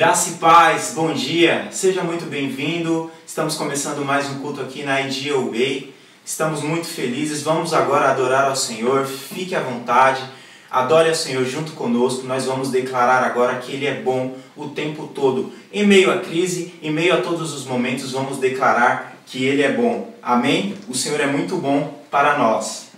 Graça e paz, bom dia, seja muito bem-vindo. Estamos começando mais um culto aqui na Idea Way. Estamos muito felizes, vamos agora adorar ao Senhor, fique à vontade, adore ao Senhor junto conosco. Nós vamos declarar agora que Ele é bom o tempo todo. Em meio à crise, em meio a todos os momentos, vamos declarar que Ele é bom. Amém? O Senhor é muito bom para nós.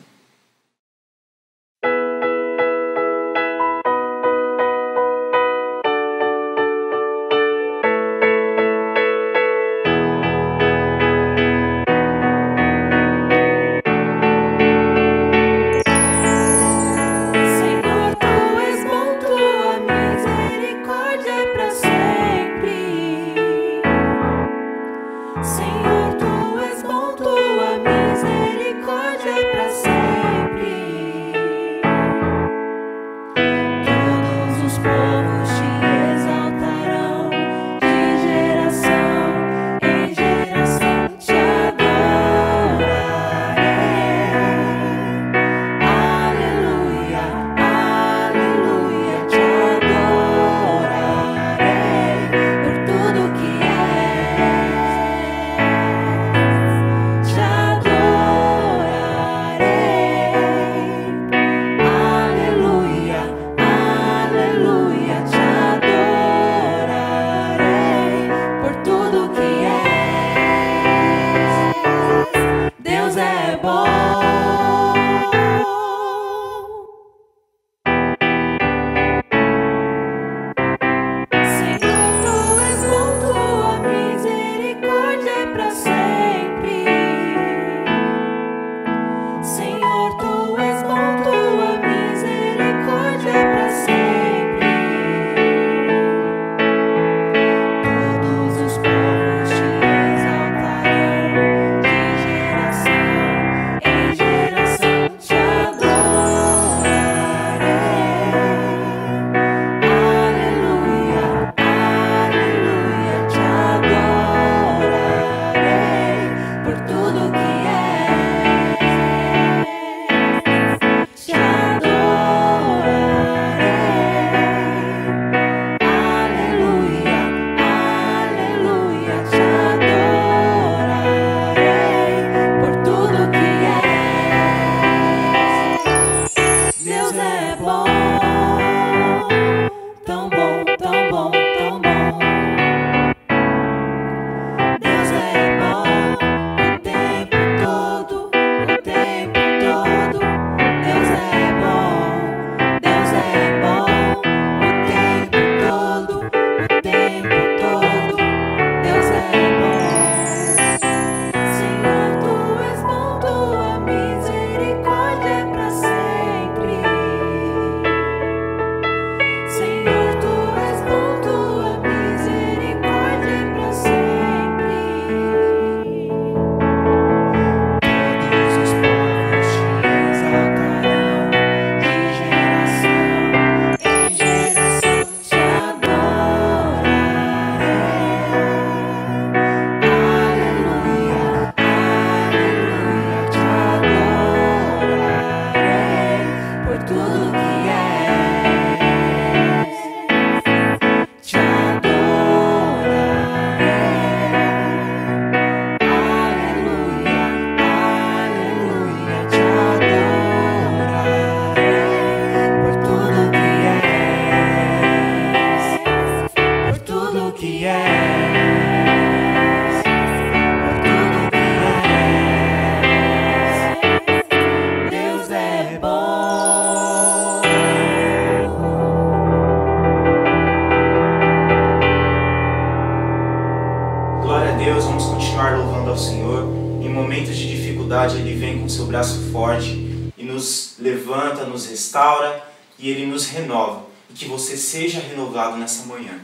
Ele vem com seu braço forte e nos levanta, nos restaura e Ele nos renova. E que você seja renovado nessa manhã.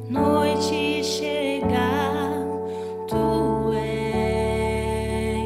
Noite chegar, tu és.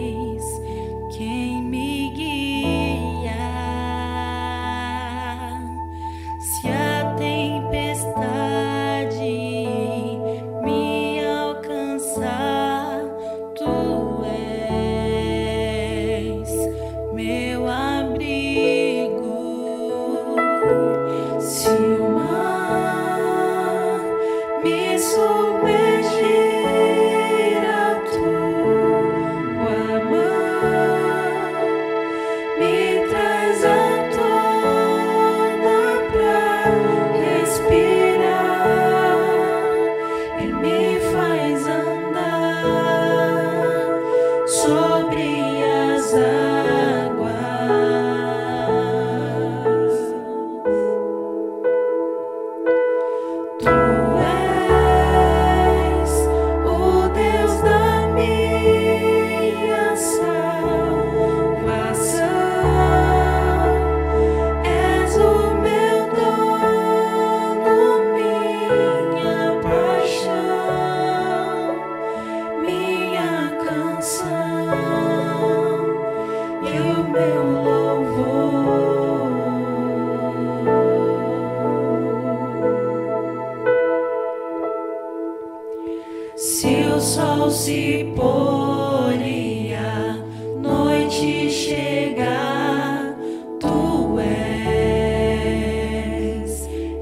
Se o sol se pôr e a noite chegar, tu és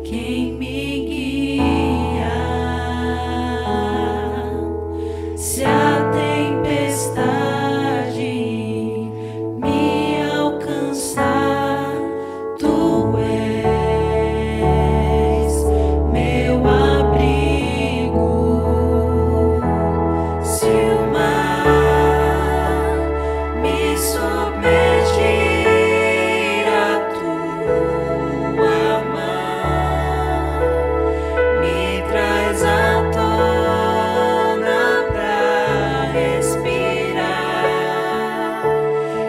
quem me guia. Se a tempestade me alcançar, tu és meu abrigo. Se o mar me submergir, a tua mão me traz à tona pra respirar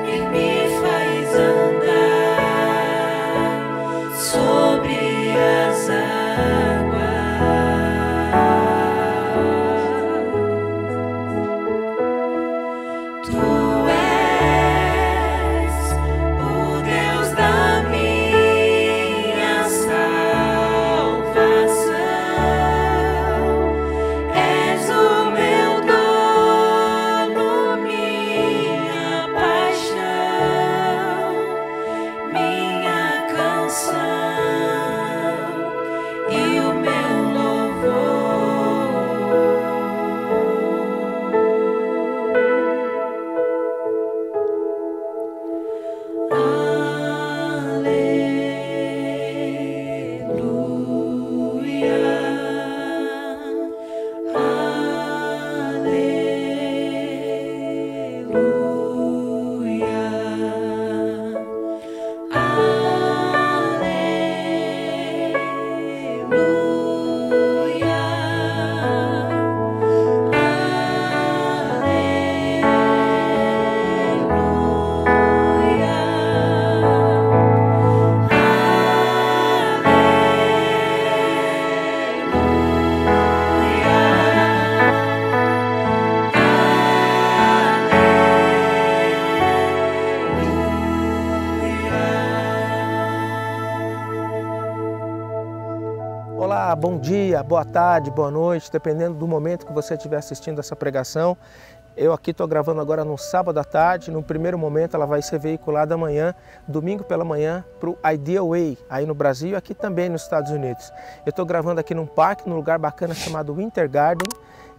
e me faz andar sobre as águas. Tu és o Deus da minha salvação, és o meu dono, minha paixão, minha canção e o meu louvor. Olá, bom dia, boa tarde, boa noite, dependendo do momento que você estiver assistindo essa pregação. Eu aqui estou gravando agora no sábado à tarde. No primeiro momento ela vai ser veiculada amanhã, domingo pela manhã, para o Ideal Way, aí no Brasil e aqui também nos Estados Unidos. Eu estou gravando aqui num parque, num lugar bacana chamado Winter Garden.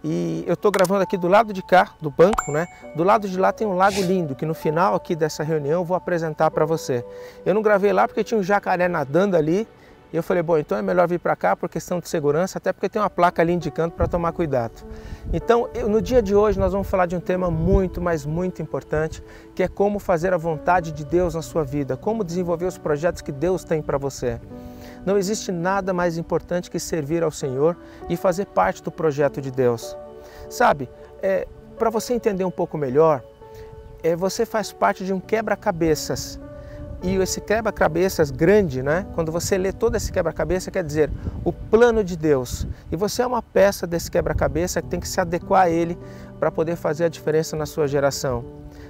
E eu estou gravando aqui do lado de cá, do banco, né? Do lado de lá tem um lago lindo, que no final aqui dessa reunião eu vou apresentar para você. Eu não gravei lá porque tinha um jacaré nadando ali. E eu falei, bom, então é melhor vir para cá por questão de segurança, até porque tem uma placa ali indicando para tomar cuidado. Então, no dia de hoje nós vamos falar de um tema muito, mas muito importante, que é como fazer a vontade de Deus na sua vida, como desenvolver os projetos que Deus tem para você. Não existe nada mais importante que servir ao Senhor e fazer parte do projeto de Deus. Sabe, para você entender um pouco melhor, você faz parte de um quebra-cabeças. E esse quebra-cabeças grande, né? Quando você lê todo esse quebra-cabeça, quer dizer, o plano de Deus. E você é uma peça desse quebra-cabeça que tem que se adequar a ele para poder fazer a diferença na sua geração.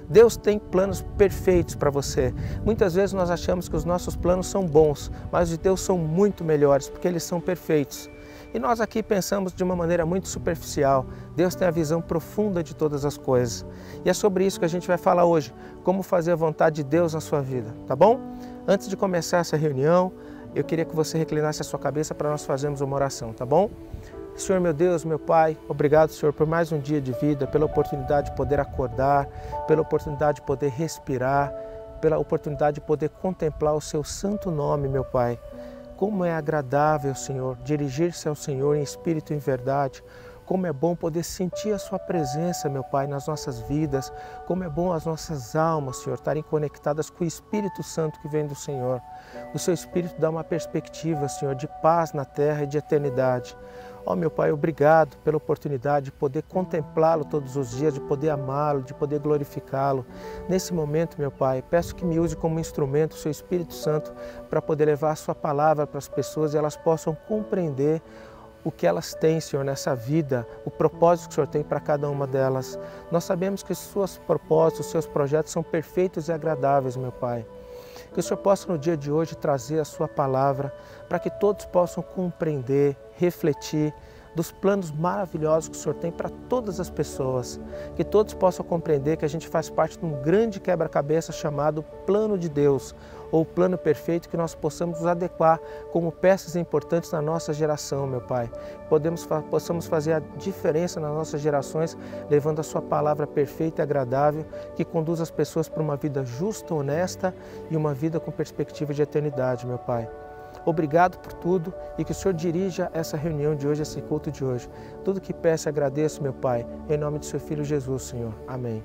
Deus tem planos perfeitos para você. Muitas vezes nós achamos que os nossos planos são bons, mas os de Deus são muito melhores, porque eles são perfeitos. E nós aqui pensamos de uma maneira muito superficial. Deus tem a visão profunda de todas as coisas. E é sobre isso que a gente vai falar hoje, como fazer a vontade de Deus na sua vida, tá bom? Antes de começar essa reunião, eu queria que você reclinasse a sua cabeça para nós fazermos uma oração, tá bom? Senhor, meu Deus, meu Pai, obrigado, Senhor, por mais um dia de vida, pela oportunidade de poder acordar, pela oportunidade de poder respirar, pela oportunidade de poder contemplar o Seu santo nome, meu Pai. Como é agradável, Senhor, dirigir-se ao Senhor em espírito e em verdade. Como é bom poder sentir a Sua presença, meu Pai, nas nossas vidas. Como é bom as nossas almas, Senhor, estarem conectadas com o Espírito Santo que vem do Senhor. O Seu Espírito dá uma perspectiva, Senhor, de paz na terra e de eternidade. Ó, meu Pai, obrigado pela oportunidade de poder contemplá-lo todos os dias, de poder amá-lo, de poder glorificá-lo. Nesse momento, meu Pai, peço que me use como instrumento o Seu Espírito Santo para poder levar a Sua palavra para as pessoas e elas possam compreender o que elas têm, Senhor, nessa vida, o propósito que o Senhor tem para cada uma delas. Nós sabemos que os seus propósitos, os seus projetos são perfeitos e agradáveis, meu Pai. Que o Senhor possa no dia de hoje trazer a Sua palavra para que todos possam compreender, refletir dos planos maravilhosos que o Senhor tem para todas as pessoas. Que todos possam compreender que a gente faz parte de um grande quebra-cabeça chamado plano de Deus, ou plano perfeito, que nós possamos nos adequar como peças importantes na nossa geração, meu Pai. Possamos fazer a diferença nas nossas gerações, levando a Sua palavra perfeita e agradável, que conduz as pessoas para uma vida justa, honesta e uma vida com perspectiva de eternidade, meu Pai. Obrigado por tudo e que o Senhor dirija essa reunião de hoje, esse culto de hoje. Tudo que peço e agradeço, meu Pai, em nome de Seu Filho Jesus, Senhor. Amém.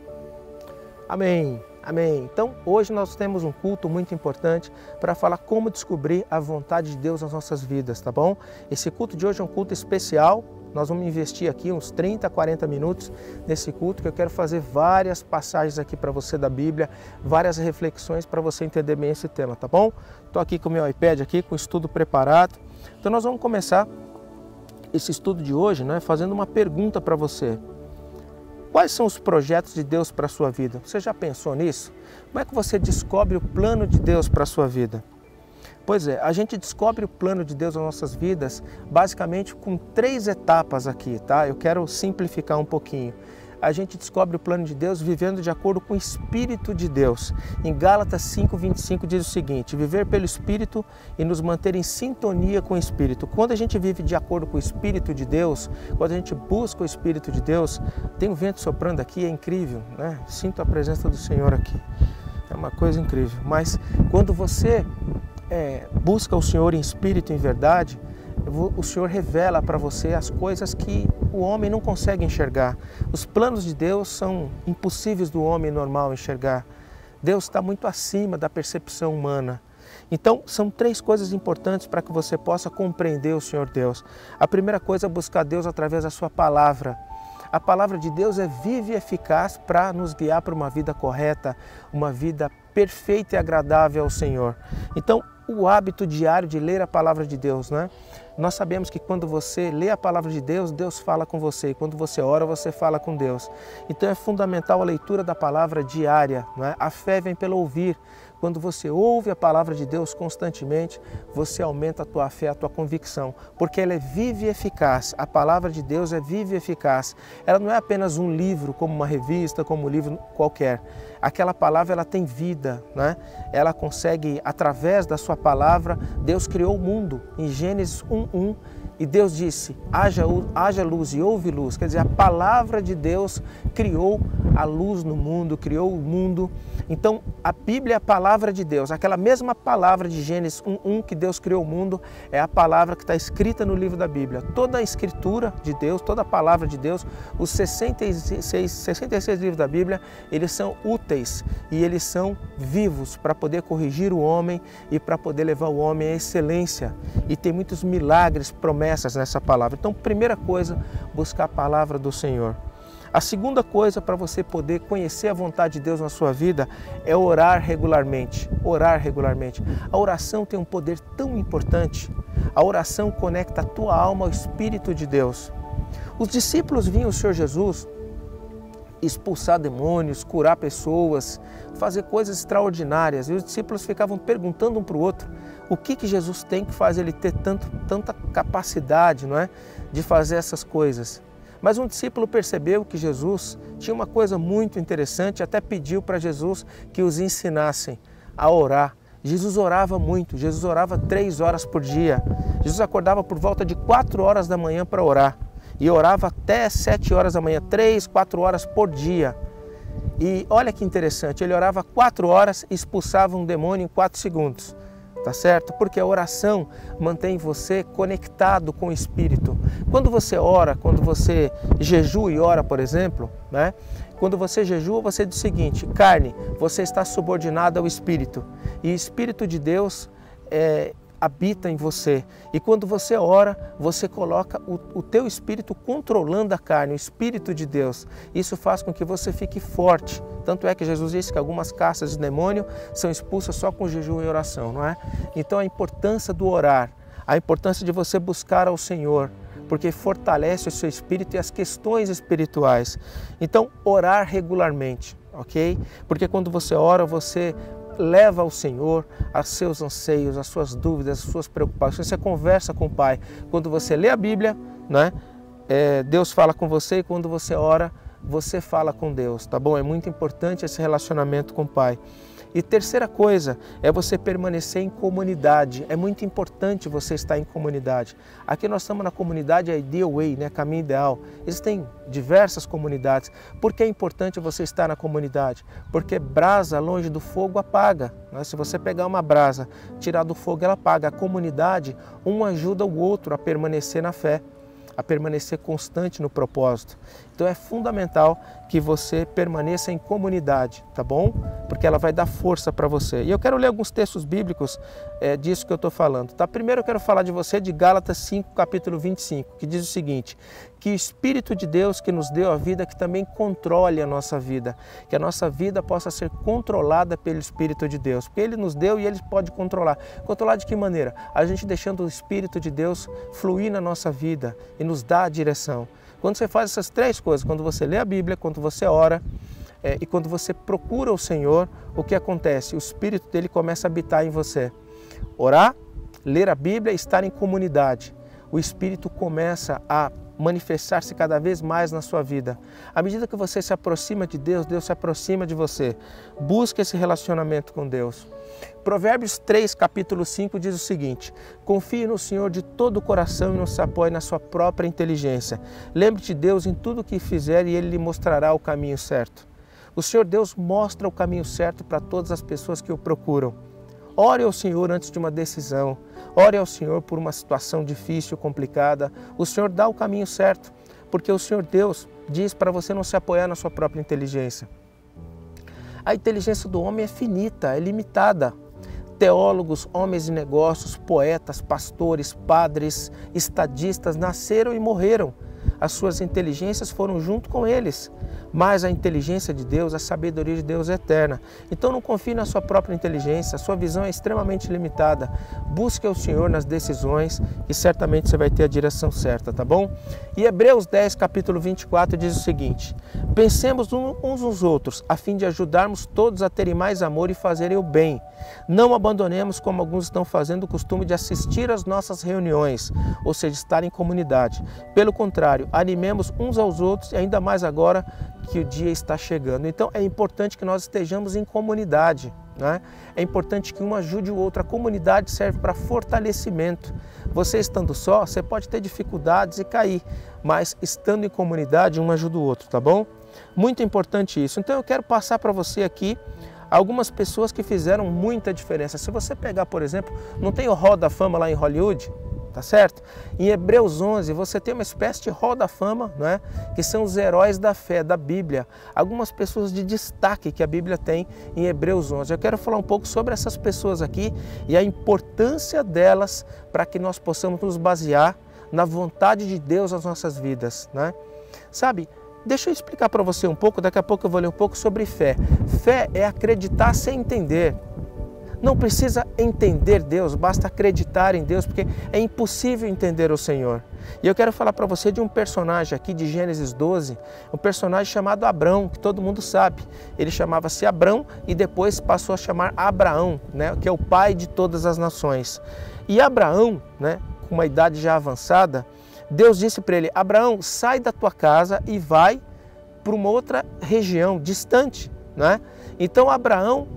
Amém. Amém. Então, hoje nós temos um culto muito importante para falar como descobrir a vontade de Deus nas nossas vidas, tá bom? Esse culto de hoje é um culto especial. Nós vamos investir aqui uns 30, 40 minutos nesse culto, que eu quero fazer várias passagens aqui para você da Bíblia, várias reflexões para você entender bem esse tema, tá bom? Estou aqui com o meu iPad, aqui com o estudo preparado. Então nós vamos começar esse estudo de hoje, né, fazendo uma pergunta para você. Quais são os projetos de Deus para a sua vida? Você já pensou nisso? Como é que você descobre o plano de Deus para a sua vida? Pois é, a gente descobre o plano de Deus nas nossas vidas basicamente com 3 etapas aqui, tá? Eu quero simplificar um pouquinho. A gente descobre o plano de Deus vivendo de acordo com o Espírito de Deus. Em Gálatas 5:25 diz o seguinte: viver pelo Espírito e nos manter em sintonia com o Espírito. Quando a gente vive de acordo com o Espírito de Deus, quando a gente busca o Espírito de Deus, tem um vento soprando aqui, é incrível, né? Sinto a presença do Senhor aqui. É uma coisa incrível. Mas quando você busca o Senhor em espírito e em verdade, o Senhor revela para você as coisas que o homem não consegue enxergar. Os planos de Deus são impossíveis do homem normal enxergar. Deus está muito acima da percepção humana. Então, são 3 coisas importantes para que você possa compreender o Senhor Deus. A primeira coisa é buscar Deus através da sua palavra. A palavra de Deus é viva e eficaz para nos guiar para uma vida correta, uma vida perfeita e agradável ao Senhor. Então, o hábito diário de ler a palavra de Deus, né? Nós sabemos que quando você lê a palavra de Deus, Deus fala com você. E quando você ora, você fala com Deus. Então é fundamental a leitura da palavra diária, né? A fé vem pelo ouvir. Quando você ouve a palavra de Deus constantemente, você aumenta a tua fé, a tua convicção, porque ela é viva e eficaz. A palavra de Deus é viva e eficaz. Ela não é apenas um livro, como uma revista, como um livro qualquer. Aquela palavra, ela tem vida, né? Ela consegue, através da sua palavra, Deus criou o mundo. Em Gênesis 1:1, e Deus disse, haja luz e houve luz. Quer dizer, a palavra de Deus criou a luz no mundo, criou o mundo. Então, a Bíblia é a palavra de Deus. Aquela mesma palavra de Gênesis 1:1 que Deus criou o mundo é a palavra que está escrita no livro da Bíblia. Toda a escritura de Deus, toda a palavra de Deus, os 66 livros da Bíblia, eles são úteis e eles são vivos para poder corrigir o homem e para poder levar o homem à excelência. E tem muitos milagres, promessas nessa palavra. Então, primeira coisa, buscar a palavra do Senhor. A segunda coisa para você poder conhecer a vontade de Deus na sua vida é orar regularmente. Orar regularmente. A oração tem um poder tão importante. A oração conecta a tua alma ao Espírito de Deus. Os discípulos viam o Senhor Jesus expulsar demônios, curar pessoas, fazer coisas extraordinárias. E os discípulos ficavam perguntando um para o outro o que Jesus tem que faz ele ter tanta capacidade, não é, de fazer essas coisas. Mas um discípulo percebeu que Jesus tinha uma coisa muito interessante, até pediu para Jesus que os ensinassem a orar. Jesus orava muito, Jesus orava 3 horas por dia. Jesus acordava por volta de 4 horas da manhã para orar. e orava até 7 horas da manhã, 3, 4 horas por dia. E olha que interessante, ele orava 4 horas e expulsava um demônio em 4 segundos. Tá certo? Porque a oração mantém você conectado com o Espírito. Quando você ora, quando você jejua e ora, por exemplo, né? Quando você jejua, você diz o seguinte: carne, você está subordinado ao Espírito. E o Espírito de Deus habita em você. E quando você ora, você coloca o teu espírito controlando a carne, o Espírito de Deus. Isso faz com que você fique forte. Tanto é que Jesus disse que algumas castas de demônio são expulsas só com jejum e oração, não é? Então a importância do orar, a importância de você buscar ao Senhor, porque fortalece o seu espírito e as questões espirituais. Então orar regularmente, ok? Porque quando você ora, você leva ao Senhor os seus anseios, as suas dúvidas, as suas preocupações. Você conversa com o Pai. Quando você lê a Bíblia, né, Deus fala com você, e quando você ora, você fala com Deus, tá bom? É muito importante esse relacionamento com o Pai. E terceira coisa é você permanecer em comunidade. É muito importante você estar em comunidade. Aqui nós estamos na comunidade Ideal Way, né? Caminho Ideal. Existem diversas comunidades. Por que é importante você estar na comunidade? Porque brasa longe do fogo apaga, né? Se você pegar uma brasa, tirar do fogo, ela apaga. A comunidade, um ajuda o outro a permanecer na fé, a permanecer constante no propósito. Então é fundamental que você permaneça em comunidade, tá bom? Porque ela vai dar força para você. E eu quero ler alguns textos bíblicos disso que eu estou falando, tá? Primeiro eu quero falar de você de Gálatas 5, capítulo 25, que diz o seguinte: que o Espírito de Deus que nos deu a vida, que também controle a nossa vida, que a nossa vida possa ser controlada pelo Espírito de Deus, porque Ele nos deu e Ele pode controlar. Controlar de que maneira? A gente deixando o Espírito de Deus fluir na nossa vida e nos dar a direção. Quando você faz essas três coisas, quando você lê a Bíblia, quando você ora e quando você procura o Senhor, o que acontece? O Espírito dele começa a habitar em você. Orar, ler a Bíblia, estar em comunidade. O Espírito começa a manifestar-se cada vez mais na sua vida. À medida que você se aproxima de Deus, Deus se aproxima de você. Busque esse relacionamento com Deus. Provérbios 3, capítulo 5 diz o seguinte: confie no Senhor de todo o coração e não se apoie na sua própria inteligência. Lembre-te de Deus em tudo o que fizer e Ele lhe mostrará o caminho certo. O Senhor Deus mostra o caminho certo para todas as pessoas que o procuram. Ore ao Senhor antes de uma decisão. Ore ao Senhor por uma situação difícil, complicada. O Senhor dá o caminho certo, porque o Senhor Deus diz para você não se apoiar na sua própria inteligência. A inteligência do homem é finita, é limitada. Teólogos, homens de negócios, poetas, pastores, padres, estadistas nasceram e morreram. As suas inteligências foram junto com eles. Mas a inteligência de Deus, a sabedoria de Deus é eterna. Então não confie na sua própria inteligência, a sua visão é extremamente limitada. Busque o Senhor nas decisões e certamente você vai ter a direção certa, tá bom? E Hebreus 10, capítulo 24 diz o seguinte: pensemos uns nos outros, a fim de ajudarmos todos a terem mais amor e fazerem o bem. Não abandonemos, como alguns estão fazendo, o costume de assistir às nossas reuniões, ou seja, estar em comunidade. Pelo contrário, animemos uns aos outros, e ainda mais agora que o dia está chegando. Então é importante que nós estejamos em comunidade, né? É importante que um ajude o outro. A comunidade serve para fortalecimento. Você estando só, você pode ter dificuldades e cair, mas estando em comunidade, um ajuda o outro, tá bom? Muito importante isso. Então eu quero passar para você aqui algumas pessoas que fizeram muita diferença. Se você pegar, por exemplo, não tem o Hall da Fama lá em Hollywood? Tá certo? Em Hebreus 11 você tem uma espécie de Hall da Fama, não é? Que são os heróis da fé, da Bíblia. Algumas pessoas de destaque que a Bíblia tem em Hebreus 11. Eu quero falar um pouco sobre essas pessoas aqui e a importância delas para que nós possamos nos basear na vontade de Deus nas nossas vidas, né? Sabe, deixa eu explicar para você um pouco, daqui a pouco eu vou ler um pouco sobre fé. Fé é acreditar sem entender. Não precisa entender Deus, basta acreditar em Deus, porque é impossível entender o Senhor. E eu quero falar para você de um personagem aqui de Gênesis 12, um personagem chamado Abrão, que todo mundo sabe. Ele chamava-se Abrão e depois passou a chamar Abraão, né, que é o pai de todas as nações. E Abraão, né, com uma idade já avançada, Deus disse para ele: Abraão, sai da tua casa e vai para uma outra região distante, né? Então Abraão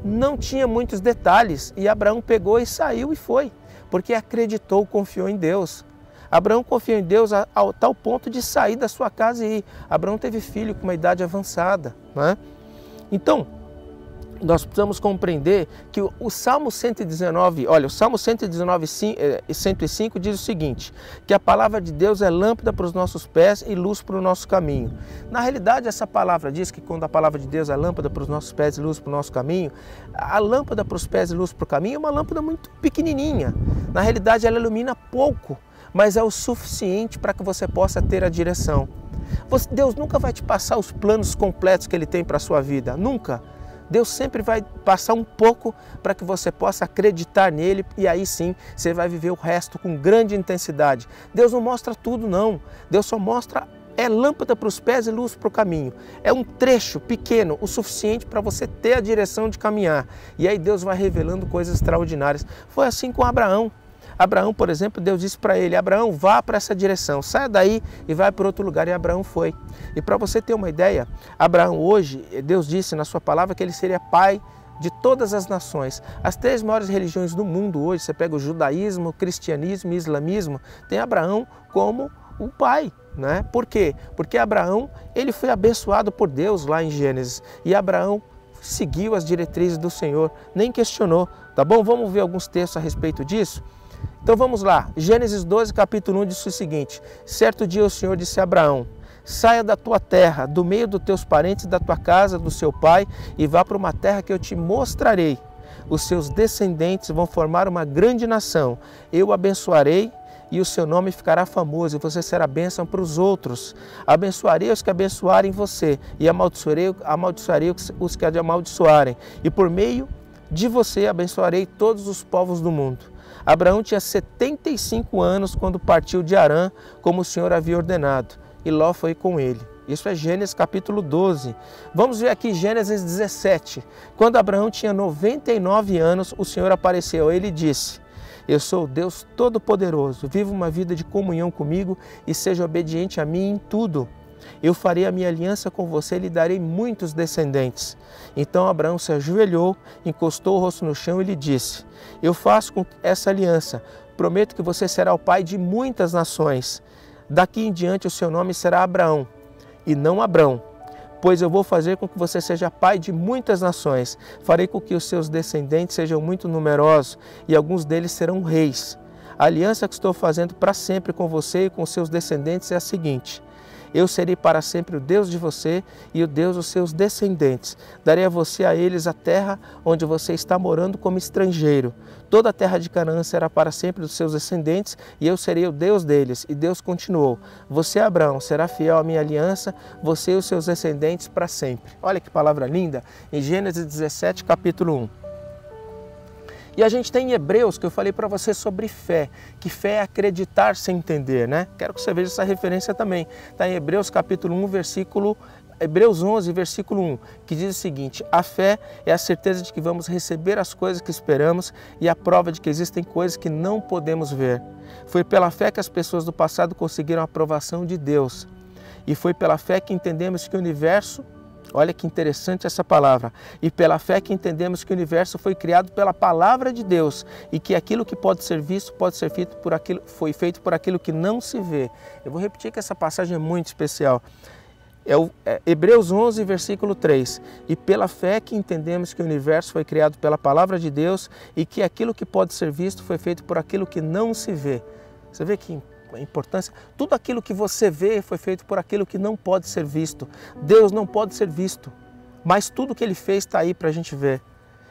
não tinha muitos detalhes e Abraão pegou e saiu e foi, porque acreditou, confiou em Deus. Abraão confiou em Deus ao tal ponto de sair da sua casa e ir. Abraão teve filho com uma idade avançada, né? Então, nós precisamos compreender que o Salmo 119, olha, o Salmo 119, 105 diz o seguinte, que a palavra de Deus é lâmpada para os nossos pés e luz para o nosso caminho. Na realidade, essa palavra diz que quando a palavra de Deus é lâmpada para os nossos pés e luz para o nosso caminho, a lâmpada para os pés e luz para o caminho é uma lâmpada muito pequenininha. Na realidade, ela ilumina pouco, mas é o suficiente para que você possa ter a direção. Deus nunca vai te passar os planos completos que Ele tem para a sua vida, nunca. Deus sempre vai passar um pouco para que você possa acreditar nele e aí sim você vai viver o resto com grande intensidade. Deus não mostra tudo não, Deus só mostra lâmpada para os pés e luz para o caminho. É um trecho pequeno, o suficiente para você ter a direção de caminhar. E aí Deus vai revelando coisas extraordinárias. Foi assim com Abraão. Abraão, por exemplo, Deus disse para ele, Abraão, vá para essa direção, saia daí e vai para outro lugar. E Abraão foi. E para você ter uma ideia, Abraão hoje, Deus disse na sua palavra que ele seria pai de todas as nações. As 3 maiores religiões do mundo hoje, você pega o judaísmo, o cristianismo e o islamismo, tem Abraão como o pai. Né? Por quê? Porque Abraão, ele foi abençoado por Deus lá em Gênesis. E Abraão seguiu as diretrizes do Senhor, nem questionou. Tá bom? Vamos ver alguns textos a respeito disso? Então vamos lá, Gênesis 12, capítulo 1 diz o seguinte, certo dia o Senhor disse a Abraão, saia da tua terra, do meio dos teus parentes, da tua casa, do seu pai, e vá para uma terra que eu te mostrarei. Os seus descendentes vão formar uma grande nação, eu o abençoarei e o seu nome ficará famoso, e você será bênção para os outros. Abençoarei os que abençoarem você, e amaldiçoarei os que amaldiçoarem, e por meio de você abençoarei todos os povos do mundo. Abraão tinha 75 anos quando partiu de Harã, como o Senhor havia ordenado, e Ló foi com ele. Isso é Gênesis capítulo 12. Vamos ver aqui Gênesis 17. Quando Abraão tinha 99 anos, o Senhor apareceu a ele e disse, eu sou o Deus Todo-Poderoso, viva uma vida de comunhão comigo e seja obediente a mim em tudo. Eu farei a minha aliança com você e lhe darei muitos descendentes. Então Abraão se ajoelhou, encostou o rosto no chão e lhe disse, eu faço com essa aliança, prometo que você será o pai de muitas nações. Daqui em diante o seu nome será Abraão e não Abrão, pois eu vou fazer com que você seja pai de muitas nações. Farei com que os seus descendentes sejam muito numerosos e alguns deles serão reis. A aliança que estou fazendo para sempre com você e com seus descendentes é a seguinte, eu serei para sempre o Deus de você e o Deus dos seus descendentes. Darei a você a eles a terra onde você está morando como estrangeiro. Toda a terra de Canaã será para sempre dos seus descendentes e eu serei o Deus deles. E Deus continuou, você, Abraão, será fiel à minha aliança, você e os seus descendentes para sempre. Olha que palavra linda, em Gênesis 17, capítulo 1. E a gente tem em Hebreus, que eu falei para você sobre fé, que fé é acreditar sem entender, né? Quero que você veja essa referência também. Está em Hebreus capítulo 1, Hebreus 11, versículo 1, que diz o seguinte, a fé é a certeza de que vamos receber as coisas que esperamos e a prova de que existem coisas que não podemos ver. Foi pela fé que as pessoas do passado conseguiram a aprovação de Deus. E foi pela fé que entendemos que o universo, olha que interessante essa palavra, e pela fé que entendemos que o universo foi criado pela palavra de Deus e que aquilo que pode ser visto pode ser feito por aquilo, foi feito por aquilo que não se vê. Eu vou repetir que essa passagem é muito especial. Hebreus 11, versículo 3. E pela fé que entendemos que o universo foi criado pela palavra de Deus e que aquilo que pode ser visto foi feito por aquilo que não se vê. Você vê que a importância, tudo aquilo que você vê foi feito por aquilo que não pode ser visto. Deus não pode ser visto, mas tudo que Ele fez está aí para a gente ver.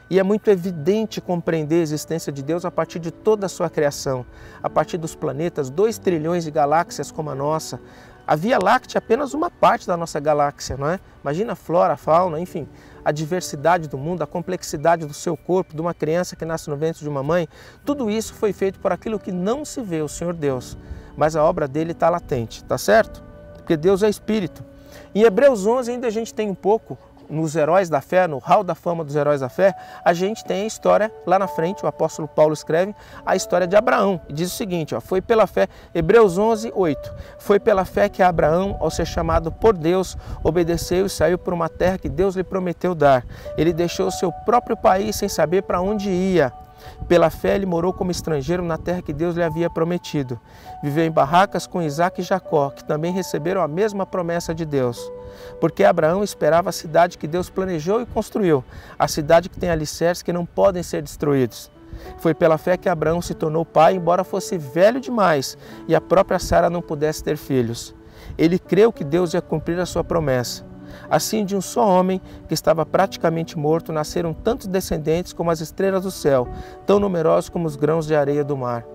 E é muito evidente compreender a existência de Deus a partir de toda a sua criação, a partir dos planetas, 2 trilhões de galáxias como a nossa. A Via Láctea é apenas uma parte da nossa galáxia, não é? Imagina a flora, a fauna, enfim, a diversidade do mundo, a complexidade do seu corpo, de uma criança que nasce no ventre de uma mãe. Tudo isso foi feito por aquilo que não se vê, o Senhor Deus. Mas a obra dele está latente, tá certo? Porque Deus é Espírito. Em Hebreus 11 ainda a gente tem um pouco, nos heróis da fé, no hall da fama dos heróis da fé, a gente tem a história lá na frente, o apóstolo Paulo escreve a história de Abraão. E diz o seguinte, foi pela fé, Hebreus 11, 8, foi pela fé que Abraão, ao ser chamado por Deus, obedeceu e saiu por uma terra que Deus lhe prometeu dar. Ele deixou o seu próprio país sem saber para onde ia. Pela fé ele morou como estrangeiro na terra que Deus lhe havia prometido. Viveu em barracas com Isaque e Jacó, que também receberam a mesma promessa de Deus. Porque Abraão esperava a cidade que Deus planejou e construiu, a cidade que tem alicerces que não podem ser destruídos. Foi pela fé que Abraão se tornou pai, embora fosse velho demais e a própria Sara não pudesse ter filhos. Ele creu que Deus ia cumprir a sua promessa. Assim, de um só homem, que estava praticamente morto, nasceram tantos descendentes como as estrelas do céu, tão numerosos como os grãos de areia do mar.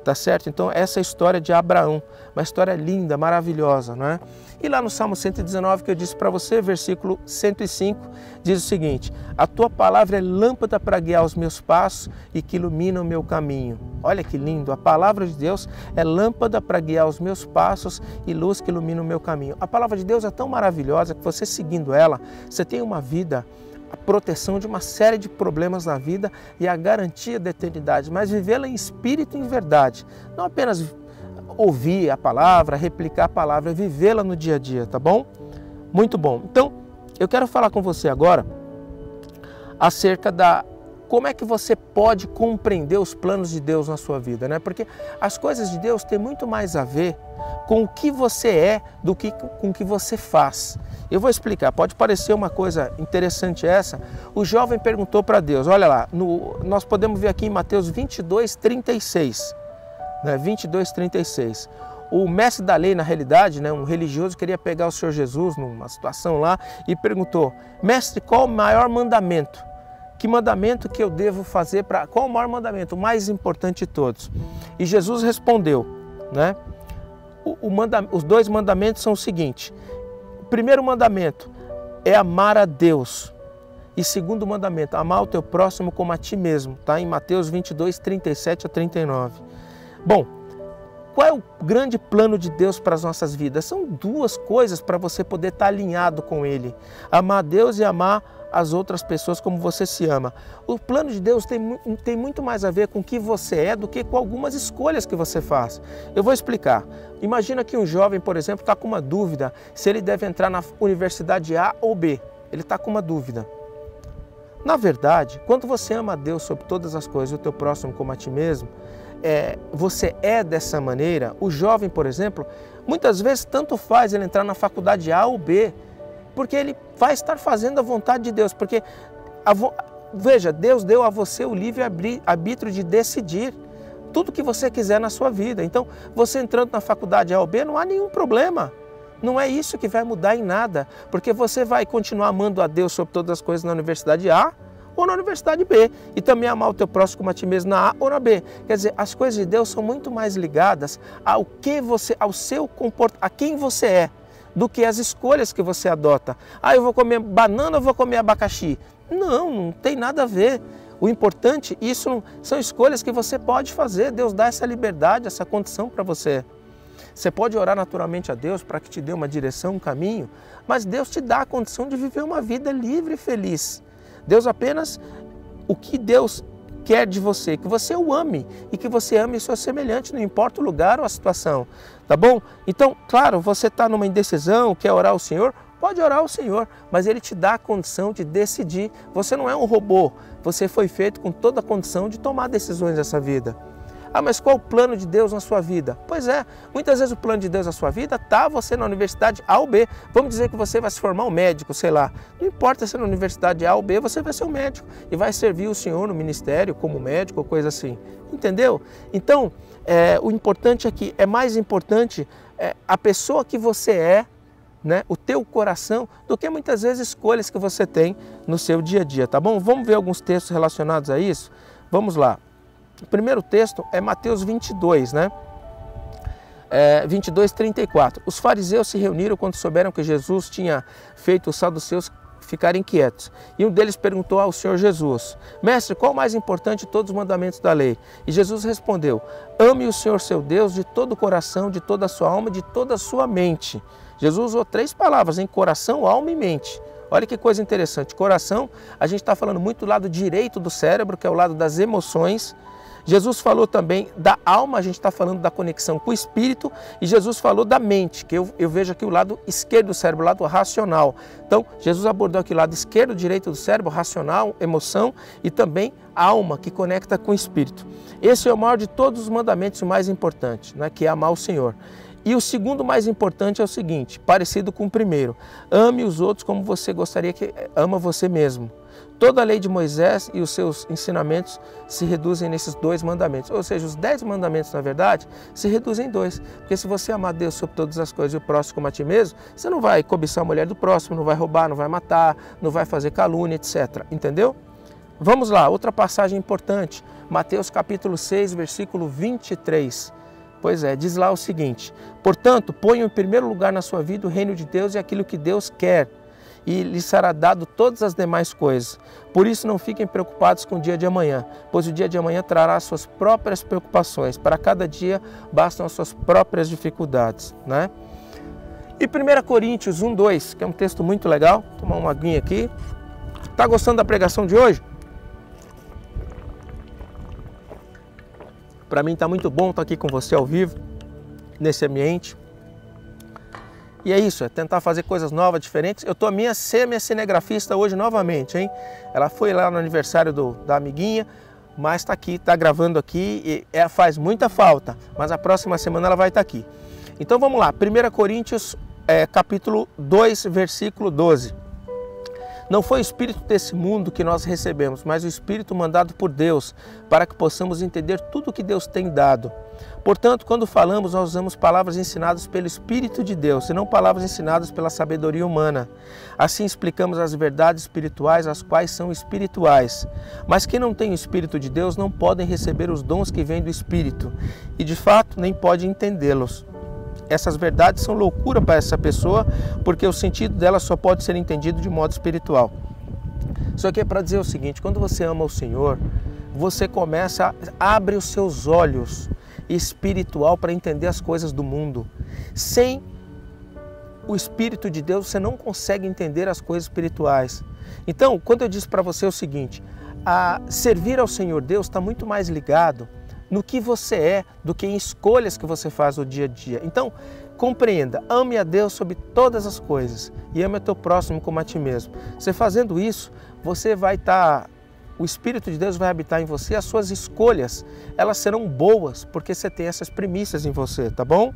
Tá certo? Então, essa é a história de Abraão, uma história linda, maravilhosa, não é? E lá no Salmo 119, que eu disse para você, versículo 105, diz o seguinte: a tua palavra é lâmpada para guiar os meus passos e que ilumina o meu caminho. Olha que lindo, a palavra de Deus é lâmpada para guiar os meus passos e luz que ilumina o meu caminho. A palavra de Deus é tão maravilhosa que você seguindo ela, você tem uma vida, a proteção de uma série de problemas na vida e a garantia da eternidade, mas vivê-la em espírito e em verdade, não apenas ouvir a palavra, replicar a palavra, vivê-la no dia a dia, tá bom? Muito bom. Então, eu quero falar com você agora acerca da como é que você pode compreender os planos de Deus na sua vida, né? Porque as coisas de Deus têm muito mais a ver com o que você é do que com o que você faz. Eu vou explicar, pode parecer uma coisa interessante essa. O jovem perguntou para Deus, olha lá, nós podemos ver aqui em Mateus 22:36, né? 22:36. O mestre da lei, na realidade, né, um religioso, queria pegar o Senhor Jesus numa situação lá e perguntou: mestre, qual o maior mandamento? Que mandamento que eu devo fazer para... Qual o maior mandamento? O mais importante de todos. E Jesus respondeu, né? Os dois mandamentos são o seguinte: o primeiro mandamento é amar a Deus. E segundo mandamento, amar o teu próximo como a ti mesmo. Tá? Em Mateus 22:37-39. Bom, qual é o grande plano de Deus para as nossas vidas? São duas coisas para você poder estar alinhado com Ele. Amar a Deus e amar as outras pessoas como você se ama. O plano de Deus tem muito mais a ver com o que você é do que com algumas escolhas que você faz. Eu vou explicar. Imagina que um jovem, por exemplo, está com uma dúvida se ele deve entrar na universidade A ou B. Ele está com uma dúvida. Na verdade, quando você ama a Deus sobre todas as coisas e o teu próximo como a ti mesmo, você é dessa maneira. O jovem, por exemplo, muitas vezes tanto faz ele entrar na faculdade A ou B, porque ele vai estar fazendo a vontade de Deus. Porque, veja, Deus deu a você o livre-arbítrio de decidir tudo que você quiser na sua vida. Então, você entrando na faculdade A ou B, não há nenhum problema. Não é isso que vai mudar em nada, porque você vai continuar amando a Deus sobre todas as coisas na universidade A ou na universidade B, e também amar o teu próximo como a ti mesmo na A ou na B. Quer dizer, as coisas de Deus são muito mais ligadas ao que você, ao seu comportamento, a quem você é, do que as escolhas que você adota. Ah, eu vou comer banana ou vou comer abacaxi? Não tem nada a ver. O importante, isso são escolhas que você pode fazer. Deus dá essa liberdade, essa condição para você. Você pode orar naturalmente a Deus para que te dê uma direção, um caminho, mas Deus te dá a condição de viver uma vida livre e feliz. Deus apenas, o que Deus quer de você, que você o ame e que você ame o seu semelhante, não importa o lugar ou a situação, tá bom? Então, claro, você está numa indecisão, quer orar ao Senhor, pode orar ao Senhor, mas Ele te dá a condição de decidir. Você não é um robô, você foi feito com toda a condição de tomar decisões nessa vida. Ah, mas qual o plano de Deus na sua vida? Pois é, muitas vezes o plano de Deus na sua vida está você na universidade A ou B. Vamos dizer que você vai se formar um médico, sei lá. Não importa se é na universidade A ou B, você vai ser um médico e vai servir o Senhor no ministério como médico ou coisa assim. Entendeu? Então, o importante aqui, é mais importante a pessoa que você é, né, o teu coração, do que muitas vezes escolhas que você tem no seu dia a dia, tá bom? Vamos ver alguns textos relacionados a isso? Vamos lá. O primeiro texto é Mateus 22, né? 22:34. Os fariseus se reuniram quando souberam que Jesus tinha feito os saduceus ficarem quietos. E um deles perguntou ao Senhor Jesus: Mestre, qual o mais importante de todos os mandamentos da lei? E Jesus respondeu: ame o Senhor seu Deus de todo o coração, de toda a sua alma, de toda a sua mente. Jesus usou 3 palavras, em coração, alma e mente. Olha que coisa interessante. Coração, a gente está falando muito do lado direito do cérebro, que é o lado das emoções. Jesus falou também da alma, a gente está falando da conexão com o espírito, e Jesus falou da mente, que eu vejo aqui o lado esquerdo do cérebro, o lado racional. Então, Jesus abordou aqui o lado esquerdo, direito do cérebro, racional, emoção, e também a alma, que conecta com o espírito. Esse é o maior de todos os mandamentos, o mais importante, né, que é amar o Senhor. E o segundo mais importante é o seguinte, parecido com o primeiro: ame os outros como você gostaria que ama você mesmo. Toda a lei de Moisés e os seus ensinamentos se reduzem nesses 2 mandamentos. Ou seja, os 10 mandamentos, na verdade, se reduzem em 2. Porque se você amar Deus sobre todas as coisas e o próximo como a ti mesmo, você não vai cobiçar a mulher do próximo, não vai roubar, não vai matar, não vai fazer calúnia, etc. Entendeu? Vamos lá, outra passagem importante. Mateus capítulo 6, versículo 23. Pois é, diz lá o seguinte: portanto, ponham em primeiro lugar na sua vida o reino de Deus e aquilo que Deus quer, e lhe será dado todas as demais coisas. Por isso não fiquem preocupados com o dia de amanhã, pois o dia de amanhã trará as suas próprias preocupações. Para cada dia bastam as suas próprias dificuldades, né? E 1 Coríntios 1:2, que é um texto muito legal. Vou tomar uma aguinha aqui. Tá gostando da pregação de hoje? Para mim está muito bom estar aqui com você ao vivo, nesse ambiente. E é isso, é tentar fazer coisas novas, diferentes. Eu estou a minha cinegrafista hoje novamente, hein? Ela foi lá no aniversário da amiguinha, mas está aqui, está gravando aqui, e faz muita falta, mas a próxima semana ela vai estar aqui. Então vamos lá, 1 Coríntios capítulo 2, versículo 12. Não foi o espírito desse mundo que nós recebemos, mas o espírito mandado por Deus, para que possamos entender tudo o que Deus tem dado. Portanto, quando falamos, nós usamos palavras ensinadas pelo Espírito de Deus, e não palavras ensinadas pela sabedoria humana. Assim explicamos as verdades espirituais, as quais são espirituais. Mas quem não tem o Espírito de Deus não podem receber os dons que vêm do Espírito, e de fato nem pode entendê-los. Essas verdades são loucura para essa pessoa, porque o sentido delas só pode ser entendido de modo espiritual. Isso aqui é para dizer o seguinte: quando você ama o Senhor, você abre os seus olhos espiritual para entender as coisas do mundo. Sem o Espírito de Deus, você não consegue entender as coisas espirituais. Então, quando eu disse para você o seguinte, servir ao Senhor Deus está muito mais ligado no que você é do que em escolhas que você faz no dia a dia. Então, compreenda, ame a Deus sobre todas as coisas e ame o teu próximo como a ti mesmo. Você fazendo isso, você vai estar... O Espírito de Deus vai habitar em você, as suas escolhas, elas serão boas, porque você tem essas premissas em você, tá bom?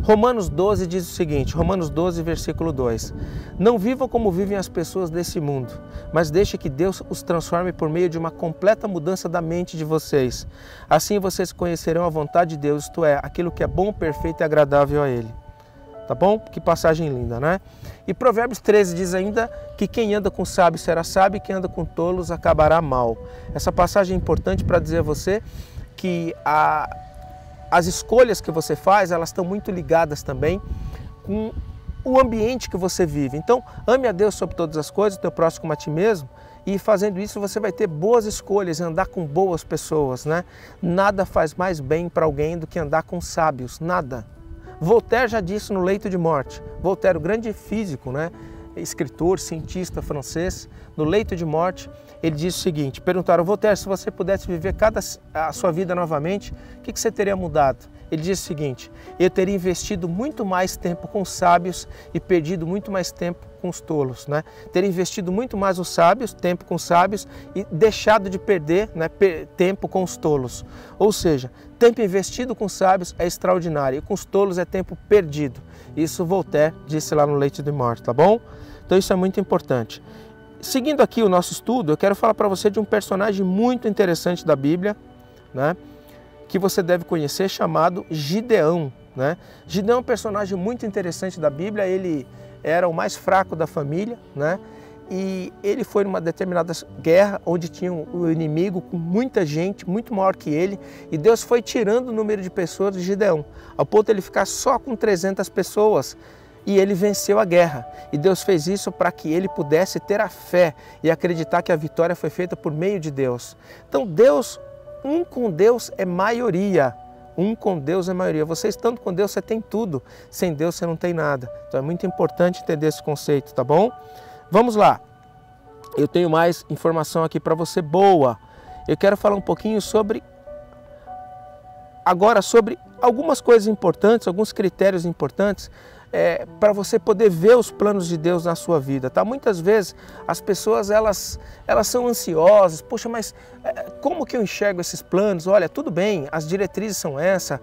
Romanos 12 diz o seguinte, Romanos 12, versículo 2. Não vivam como vivem as pessoas desse mundo, mas deixe que Deus os transforme por meio de uma completa mudança da mente de vocês. Assim vocês conhecerão a vontade de Deus, isto é, aquilo que é bom, perfeito e agradável a Ele. Tá bom? Que passagem linda, né? E Provérbios 13 diz ainda que quem anda com sábios será sábio e quem anda com tolos acabará mal. Essa passagem é importante para dizer a você que as escolhas que você faz, elas estão muito ligadas também com o ambiente que você vive. Então, ame a Deus sobre todas as coisas, o teu próximo como a ti mesmo, e fazendo isso você vai ter boas escolhas, andar com boas pessoas, né? Nada faz mais bem para alguém do que andar com sábios, nada. Voltaire já disse no leito de morte. Voltaire, o grande físico, né? Escritor, cientista francês, no leito de morte, ele disse o seguinte, perguntaram, Voltaire, se você pudesse viver a sua vida novamente, o que você teria mudado? Ele disse o seguinte, eu teria investido muito mais tempo com os sábios e perdido muito mais tempo com os tolos, né? Teria investido muito mais os sábios, tempo com os sábios e deixado de perder, né, tempo com os tolos. Ou seja, tempo investido com os sábios é extraordinário e com os tolos é tempo perdido. Isso Voltaire disse lá no leito de morte, tá bom? Então isso é muito importante. Seguindo aqui o nosso estudo, eu quero falar para você de um personagem muito interessante da Bíblia, né, que você deve conhecer, chamado Gideão, né? Gideão é um personagem muito interessante da Bíblia, ele era o mais fraco da família, né? E ele foi numa determinada guerra onde tinha um inimigo com muita gente, muito maior que ele, e Deus foi tirando o número de pessoas de Gideão, ao ponto de ele ficar só com 300 pessoas, e ele venceu a guerra. E Deus fez isso para que ele pudesse ter a fé e acreditar que a vitória foi feita por meio de Deus. Então um com Deus é maioria. Um com Deus é maioria. Você estando com Deus, você tem tudo. Sem Deus, você não tem nada. Então é muito importante entender esse conceito, tá bom? Vamos lá. Eu tenho mais informação aqui para você boa. Eu quero falar um pouquinho sobre agora sobre algumas coisas importantes, alguns critérios importantes para você poder ver os planos de Deus na sua vida, tá? Muitas vezes as pessoas elas são ansiosas, poxa, mas como que eu enxergo esses planos? Olha, tudo bem, as diretrizes são essa,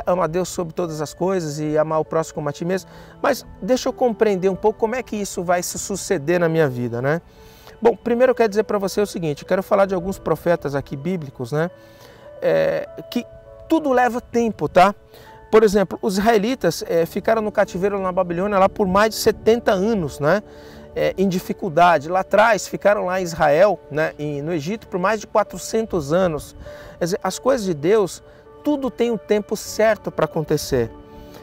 ama a Deus sobre todas as coisas e amar o próximo como a ti mesmo, mas deixa eu compreender um pouco como é que isso vai se suceder na minha vida, né? Bom, primeiro eu quero dizer para você o seguinte, eu quero falar de alguns profetas aqui bíblicos, né? Que tudo leva tempo, tá? Por exemplo, os israelitas ficaram no cativeiro na Babilônia lá por mais de 70 anos, né? Em dificuldade. Lá atrás, ficaram lá em Israel, né? No Egito, por mais de 400 anos. Quer dizer, as coisas de Deus, tudo tem um tempo certo para acontecer.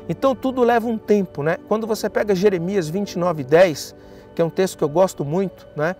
Então, tudo leva um tempo, né? Quando você pega Jeremias 29:10, que é um texto que eu gosto muito, né?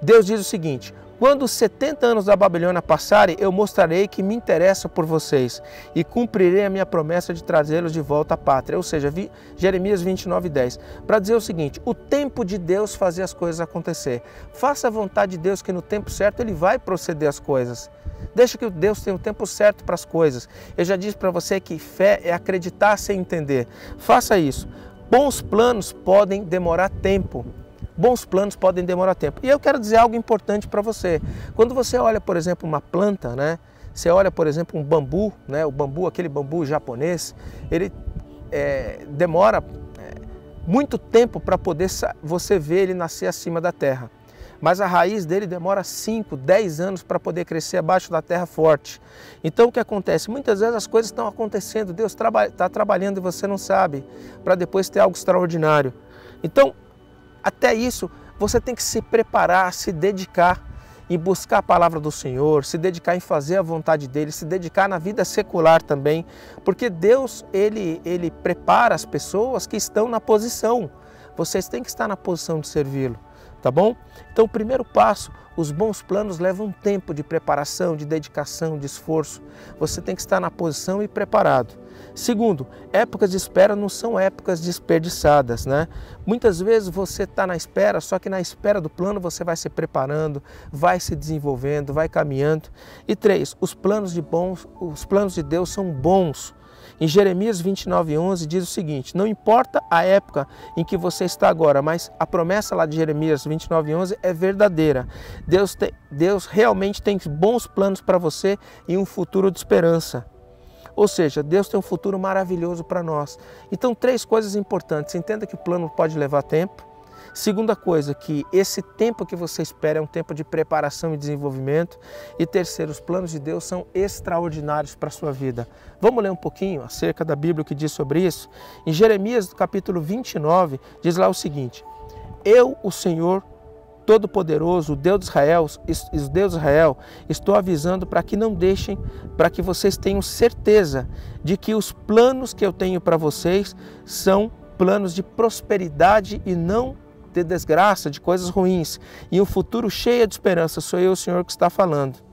Deus diz o seguinte: quando os 70 anos da Babilônia passarem, eu mostrarei que me interessa por vocês e cumprirei a minha promessa de trazê-los de volta à pátria. Ou seja, Jeremias 29:10. Para dizer o seguinte, o tempo de Deus fazer as coisas acontecer. Faça a vontade de Deus que no tempo certo Ele vai proceder as coisas. Deixa que Deus tenha o tempo certo para as coisas. Eu já disse para você que fé é acreditar sem entender. Faça isso. Bons planos podem demorar tempo. Bons planos podem demorar tempo. E eu quero dizer algo importante para você. Quando você olha, por exemplo, uma planta, né? Você olha, por exemplo, um bambu, né? O bambu, aquele bambu japonês, ele demora muito tempo para poder você ver ele nascer acima da terra. Mas a raiz dele demora 5, 10 anos para poder crescer abaixo da terra forte. Então o que acontece? Muitas vezes as coisas estão acontecendo, Deus está trabalhando e você não sabe, para depois ter algo extraordinário. Então, até isso, você tem que se preparar, se dedicar em buscar a palavra do Senhor, se dedicar em fazer a vontade dEle, se dedicar na vida secular também, porque Deus, Ele prepara as pessoas que estão na posição. Vocês têm que estar na posição de servi-lo, tá bom? Então, o primeiro passo, os bons planos levam tempo de preparação, de dedicação, de esforço. Você tem que estar na posição e preparado. Segundo, épocas de espera não são épocas desperdiçadas, né? Muitas vezes você está na espera, só que na espera do plano você vai se preparando, vai se desenvolvendo, vai caminhando. E 3, os planos de Deus são bons. Em Jeremias 29:11 diz o seguinte: não importa a época em que você está agora, mas a promessa lá de Jeremias 29:11 é verdadeira. Deus realmente tem bons planos para você e um futuro de esperança. Ou seja, Deus tem um futuro maravilhoso para nós. Então, 3 coisas importantes. Entenda que o plano pode levar tempo. Segunda coisa, que esse tempo que você espera é um tempo de preparação e desenvolvimento. E terceiro, os planos de Deus são extraordinários para a sua vida. Vamos ler um pouquinho acerca da Bíblia que diz sobre isso? Em Jeremias, capítulo 29, diz lá o seguinte: eu, o Senhor Todo-Poderoso, o Deus de Israel, estou avisando para que não deixem, para que vocês tenham certeza de que os planos que eu tenho para vocês são planos de prosperidade e não de desgraça, de coisas ruins, e um futuro cheio de esperança. Sou eu, o Senhor, que está falando.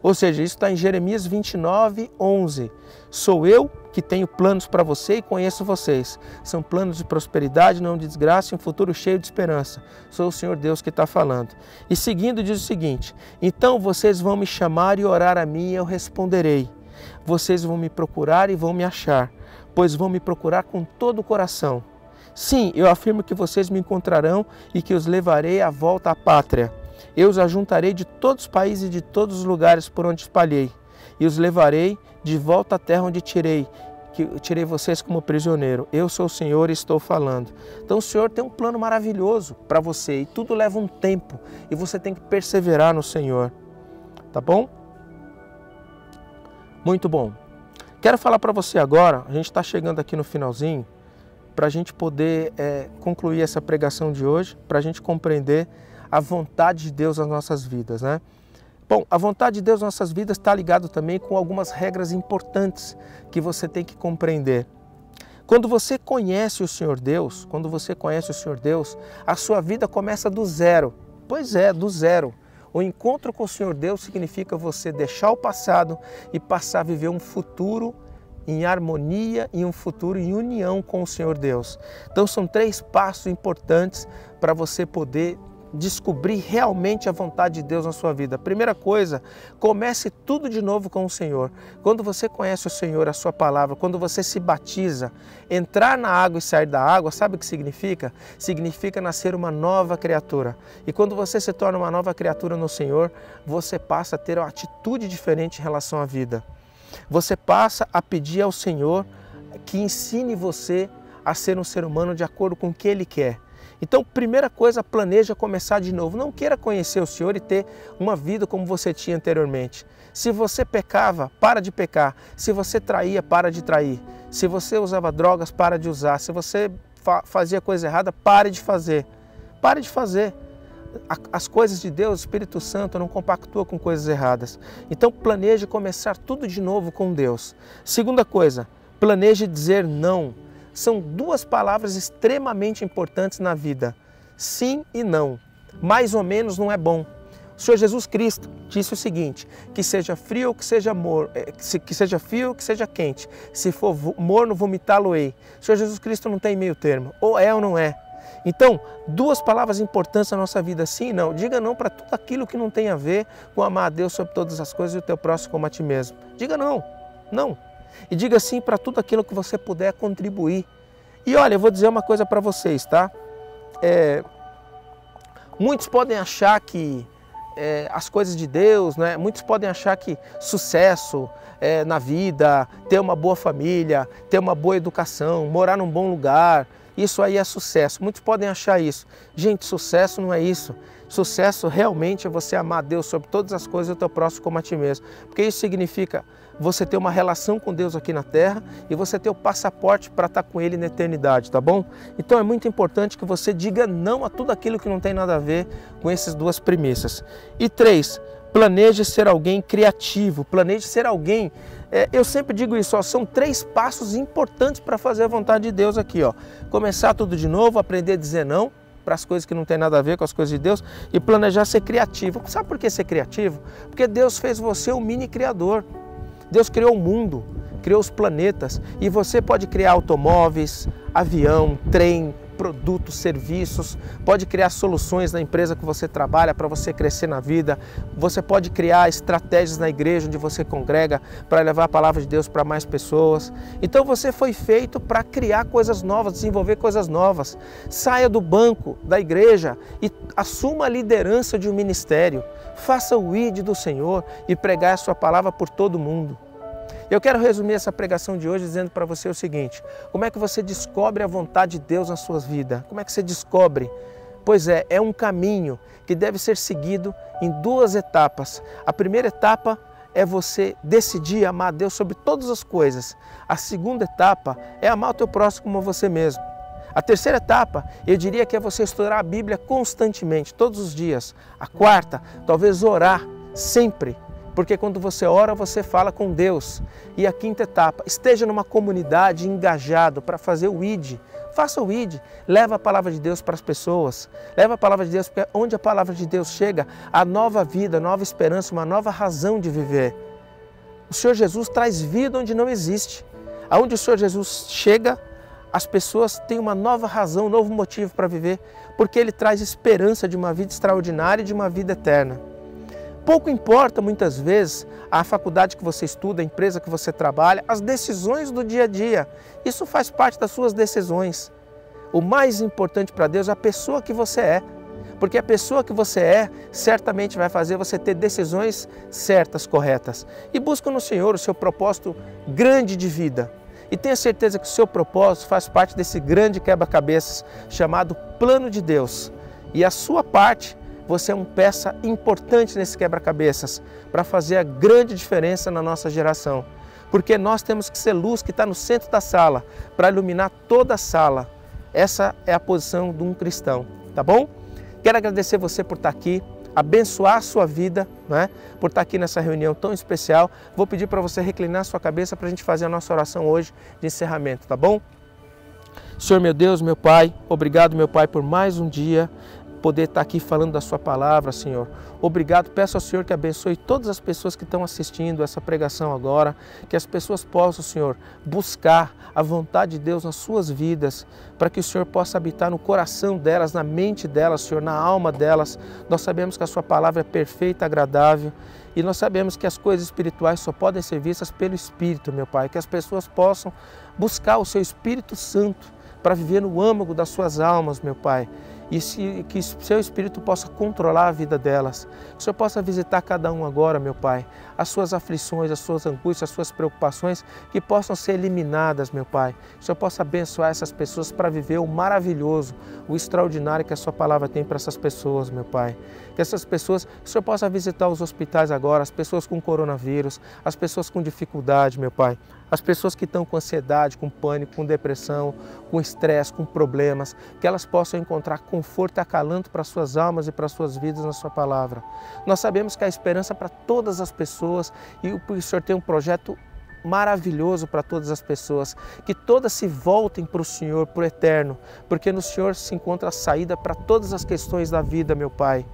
Ou seja, isso está em Jeremias 29:11. Sou eu que tenho planos para você e conheço vocês. São planos de prosperidade, não de desgraça, e um futuro cheio de esperança. Sou o Senhor Deus que está falando. E seguindo diz o seguinte: então vocês vão me chamar e orar a mim e eu responderei. Vocês vão me procurar e vão me achar, pois vão me procurar com todo o coração. Sim, eu afirmo que vocês me encontrarão e que os levarei à volta à pátria. Eu os ajuntarei de todos os países e de todos os lugares por onde espalhei, e os levarei de volta à terra onde tirei vocês como prisioneiro. Eu sou o Senhor e estou falando. Então o Senhor tem um plano maravilhoso para você, e tudo leva um tempo, e você tem que perseverar no Senhor. Tá bom? Muito bom. Quero falar para você agora, a gente está chegando aqui no finalzinho, para a gente poder concluir essa pregação de hoje, para a gente compreender a vontade de Deus nas nossas vidas, né? Bom, a vontade de Deus nas nossas vidas está ligado também com algumas regras importantes que você tem que compreender. Quando você conhece o Senhor Deus, a sua vida começa do zero. Pois é, do zero. O encontro com o Senhor Deus significa você deixar o passado e passar a viver um futuro em harmonia e um futuro em união com o Senhor Deus. Então são 3 passos importantes para você poder descobrir realmente a vontade de Deus na sua vida? Primeira coisa, comece tudo de novo com o Senhor. Quando você conhece o Senhor, a sua palavra, quando você se batiza, entrar na água e sair da água, sabe o que significa? Significa nascer uma nova criatura. E quando você se torna uma nova criatura no Senhor, você passa a ter uma atitude diferente em relação à vida. Você passa a pedir ao Senhor que ensine você a ser um ser humano de acordo com o que Ele quer. Então, primeira coisa, planeja começar de novo. Não queira conhecer o Senhor e ter uma vida como você tinha anteriormente. Se você pecava, para de pecar. Se você traía, para de trair. Se você usava drogas, para de usar. Se você fazia coisa errada, pare de fazer. Pare de fazer. As coisas de Deus, o Espírito Santo não compactua com coisas erradas. Então, planeje começar tudo de novo com Deus. Segunda coisa, planeje dizer não. São duas palavras extremamente importantes na vida. Sim e não. Mais ou menos não é bom. O Senhor Jesus Cristo disse o seguinte, que seja frio ou que seja frio ou que seja quente. Se for morno, vomitá-lo-ei. O Senhor Jesus Cristo não tem meio termo. Ou é ou não é. Então, duas palavras importantes na nossa vida, sim e não. Diga não para tudo aquilo que não tem a ver com amar a Deus sobre todas as coisas e o teu próximo como a ti mesmo. Diga não. Não. E diga sim para tudo aquilo que você puder contribuir. E olha, eu vou dizer uma coisa para vocês, tá? Muitos podem achar que as coisas de Deus, né? Muitos podem achar que sucesso na vida, ter uma boa família, ter uma boa educação, morar num bom lugar, isso aí é sucesso. Muitos podem achar isso. Gente, sucesso não é isso. Sucesso realmente é você amar a Deus sobre todas as coisas e o teu próximo como a ti mesmo. Porque isso significa você ter uma relação com Deus aqui na terra e você ter o passaporte para estar com Ele na eternidade, tá bom? Então é muito importante que você diga não a tudo aquilo que não tem nada a ver com essas duas premissas. E 3, planeje ser alguém criativo, planeje ser alguém... eu sempre digo isso, ó, são 3 passos importantes para fazer a vontade de Deus aqui, ó. Começar tudo de novo, aprender a dizer não para as coisas que não tem nada a ver com as coisas de Deus e planejar ser criativo. Sabe por que ser criativo? Porque Deus fez você um mini criador. Deus criou o mundo, criou os planetas e você pode criar automóveis, avião, trem, produtos, serviços, pode criar soluções na empresa que você trabalha para você crescer na vida, você pode criar estratégias na igreja onde você congrega para levar a palavra de Deus para mais pessoas. Então você foi feito para criar coisas novas, desenvolver coisas novas. Saia do banco da igreja e assuma a liderança de um ministério. Faça o ID do Senhor e pregar a sua palavra por todo mundo. Eu quero resumir essa pregação de hoje dizendo para você o seguinte: como é que você descobre a vontade de Deus na sua vida? Como é que você descobre? Pois é um caminho que deve ser seguido em 2 etapas. A primeira etapa é você decidir amar a Deus sobre todas as coisas. A segunda etapa é amar o teu próximo como você mesmo. A terceira etapa, eu diria que é você estudar a Bíblia constantemente, todos os dias. A quarta, talvez orar sempre. Porque quando você ora, você fala com Deus. E a quinta etapa, esteja numa comunidade engajado para fazer o ID. Faça o ID, leva a palavra de Deus para as pessoas. Leva a palavra de Deus, porque onde a palavra de Deus chega, há nova vida, nova esperança, uma nova razão de viver. O Senhor Jesus traz vida onde não existe. Aonde o Senhor Jesus chega, as pessoas têm uma nova razão, um novo motivo para viver, porque Ele traz esperança de uma vida extraordinária e de uma vida eterna. Pouco importa, muitas vezes, a faculdade que você estuda, a empresa que você trabalha, as decisões do dia a dia. Isso faz parte das suas decisões. O mais importante para Deus é a pessoa que você é. Porque a pessoa que você é, certamente vai fazer você ter decisões certas, corretas. E busca no Senhor o seu propósito grande de vida. E tenha certeza que o seu propósito faz parte desse grande quebra-cabeças chamado plano de Deus. E a sua parte, você é uma peça importante nesse quebra-cabeças para fazer a grande diferença na nossa geração. Porque nós temos que ser luz que está no centro da sala para iluminar toda a sala. Essa é a posição de um cristão, tá bom? Quero agradecer você por estar aqui, abençoar a sua vida, né? Por estar aqui nessa reunião tão especial. Vou pedir para você reclinar a sua cabeça para a gente fazer a nossa oração hoje de encerramento, tá bom? Senhor meu Deus, meu Pai, obrigado meu Pai por mais um dia, poder estar aqui falando da sua palavra, Senhor. Obrigado, peço ao Senhor que abençoe todas as pessoas que estão assistindo essa pregação agora, que as pessoas possam, Senhor, buscar a vontade de Deus nas suas vidas, para que o Senhor possa habitar no coração delas, na mente delas, Senhor, na alma delas. Nós sabemos que a sua palavra é perfeita, agradável, e nós sabemos que as coisas espirituais só podem ser vistas pelo Espírito, meu Pai, que as pessoas possam buscar o seu Espírito Santo para viver no âmago das suas almas, meu Pai, e que o seu Espírito possa controlar a vida delas. Que o Senhor possa visitar cada um agora, meu Pai, as suas aflições, as suas angústias, as suas preocupações, que possam ser eliminadas, meu Pai. Que o Senhor possa abençoar essas pessoas para viver o maravilhoso, o extraordinário que a sua palavra tem para essas pessoas, meu Pai. Que essas pessoas, que o Senhor possa visitar os hospitais agora, as pessoas com coronavírus, as pessoas com dificuldade, meu Pai. As pessoas que estão com ansiedade, com pânico, com depressão, com estresse, com problemas, que elas possam encontrar conforto e acalanto para suas almas e para suas vidas na sua palavra. Nós sabemos que há esperança para todas as pessoas e o Senhor tem um projeto maravilhoso para todas as pessoas, que todas se voltem para o Senhor, para o eterno, porque no Senhor se encontra a saída para todas as questões da vida, meu Pai.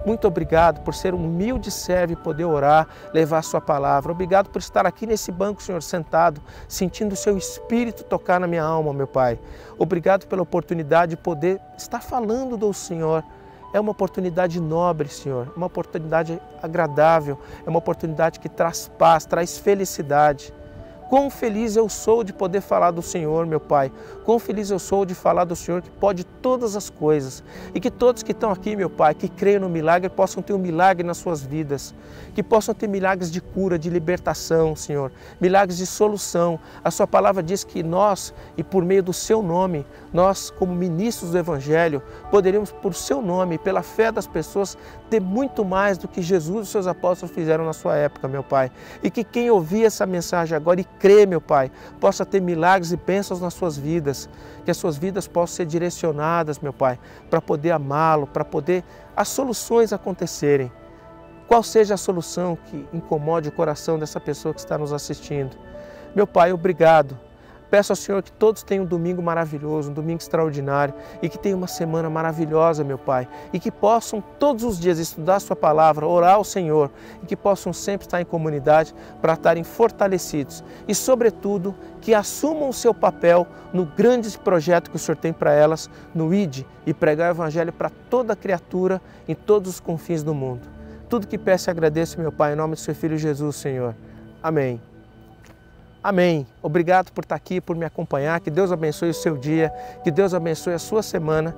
Muito obrigado por ser um humilde servo e poder orar, levar a sua palavra. Obrigado por estar aqui nesse banco, Senhor, sentado, sentindo o seu Espírito tocar na minha alma, meu Pai. Obrigado pela oportunidade de poder estar falando do Senhor. É uma oportunidade nobre, Senhor, uma oportunidade agradável, é uma oportunidade que traz paz, traz felicidade. Quão feliz eu sou de poder falar do Senhor, meu Pai. Quão feliz eu sou de falar do Senhor que pode todas as coisas. E que todos que estão aqui, meu Pai, que creem no milagre, possam ter um milagre nas suas vidas. Que possam ter milagres de cura, de libertação, Senhor. Milagres de solução. A sua palavra diz que nós, e por meio do seu nome, nós, como ministros do Evangelho, poderemos, por seu nome, pela fé das pessoas, ter muito mais do que Jesus e os seus apóstolos fizeram na sua época, meu Pai. E que quem ouvir essa mensagem agora e crê, meu Pai, possa ter milagres e bênçãos nas suas vidas, que as suas vidas possam ser direcionadas, meu Pai, para poder amá-lo, para poder as soluções acontecerem. Qual seja a solução que incomode o coração dessa pessoa que está nos assistindo. Meu Pai, obrigado. Peço ao Senhor que todos tenham um domingo maravilhoso, um domingo extraordinário e que tenham uma semana maravilhosa, meu Pai. E que possam todos os dias estudar a sua palavra, orar ao Senhor e que possam sempre estar em comunidade para estarem fortalecidos. E, sobretudo, que assumam o seu papel no grande projeto que o Senhor tem para elas, no ID e pregar o Evangelho para toda criatura em todos os confins do mundo. Tudo que peço e agradeço, meu Pai, em nome do seu Filho Jesus, Senhor. Amém. Amém. Obrigado por estar aqui, por me acompanhar. Que Deus abençoe o seu dia, que Deus abençoe a sua semana,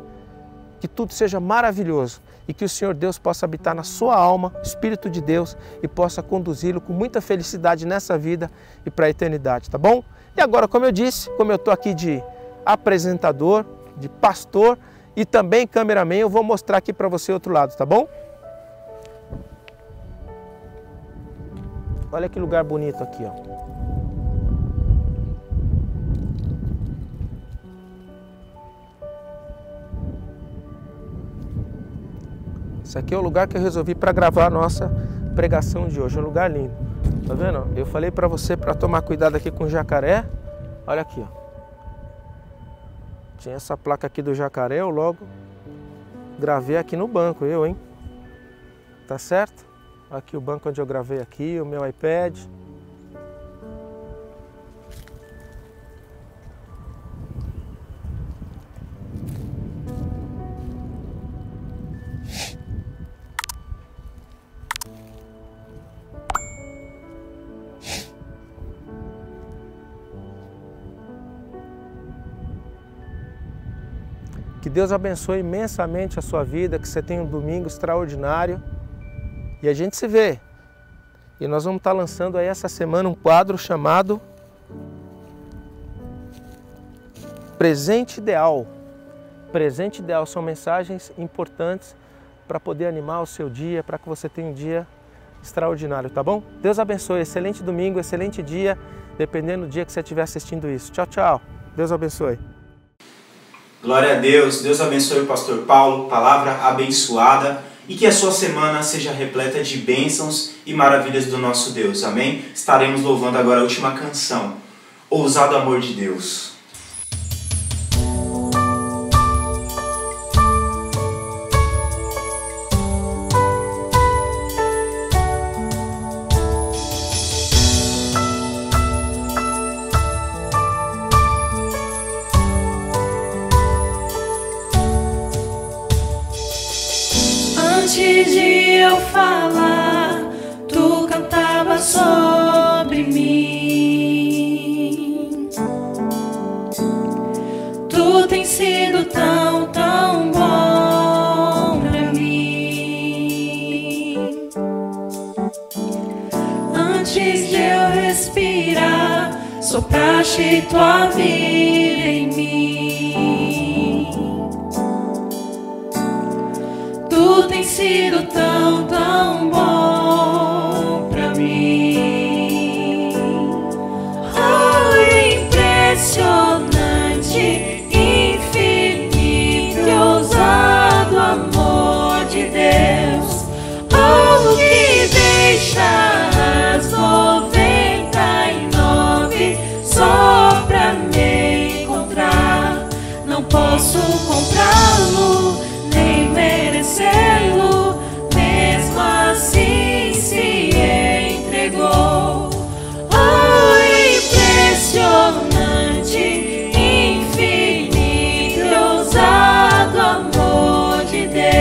que tudo seja maravilhoso e que o Senhor Deus possa habitar na sua alma, Espírito de Deus, e possa conduzi-lo com muita felicidade nessa vida e para a eternidade, tá bom? E agora, como eu disse, como eu estou aqui de apresentador, de pastor e também cameraman, eu vou mostrar aqui para você outro lado, tá bom? Olha que lugar bonito aqui, ó. Esse aqui é o lugar que eu resolvi para gravar a nossa pregação de hoje. É um lugar lindo. Tá vendo? Eu falei para você para tomar cuidado aqui com o jacaré. Olha aqui, ó. Tinha essa placa aqui do jacaré, eu logo gravei aqui no banco, hein? Tá certo? Aqui o banco onde eu gravei aqui, o meu iPad. Que Deus abençoe imensamente a sua vida, que você tenha um domingo extraordinário. E a gente se vê. E nós vamos estar lançando aí essa semana um quadro chamado Presente Ideal. Presente Ideal são mensagens importantes para poder animar o seu dia, para que você tenha um dia extraordinário, tá bom? Deus abençoe, excelente domingo, excelente dia, dependendo do dia que você estiver assistindo isso. Tchau, tchau. Deus abençoe. Glória a Deus. Deus abençoe o pastor Paulo, palavra abençoada, e que a sua semana seja repleta de bênçãos e maravilhas do nosso Deus. Amém? Estaremos louvando agora a última canção, Ousado Amor de Deus. Antes de eu falar, tu cantava sobre mim. Tu tens sido tão, tão bom pra mim. Antes de eu respirar, sopraste tua vida em mim. Tu tens sido tão, tão bom pra mim. Oh, impressionante, infinito e ousado amor de Deus. Oh, que deixa as 99 só pra me encontrar. Não posso comprá-lo, nem merecê-lo, mesmo assim se entregou. Oh, impressionante, infinito e ousado amor de Deus.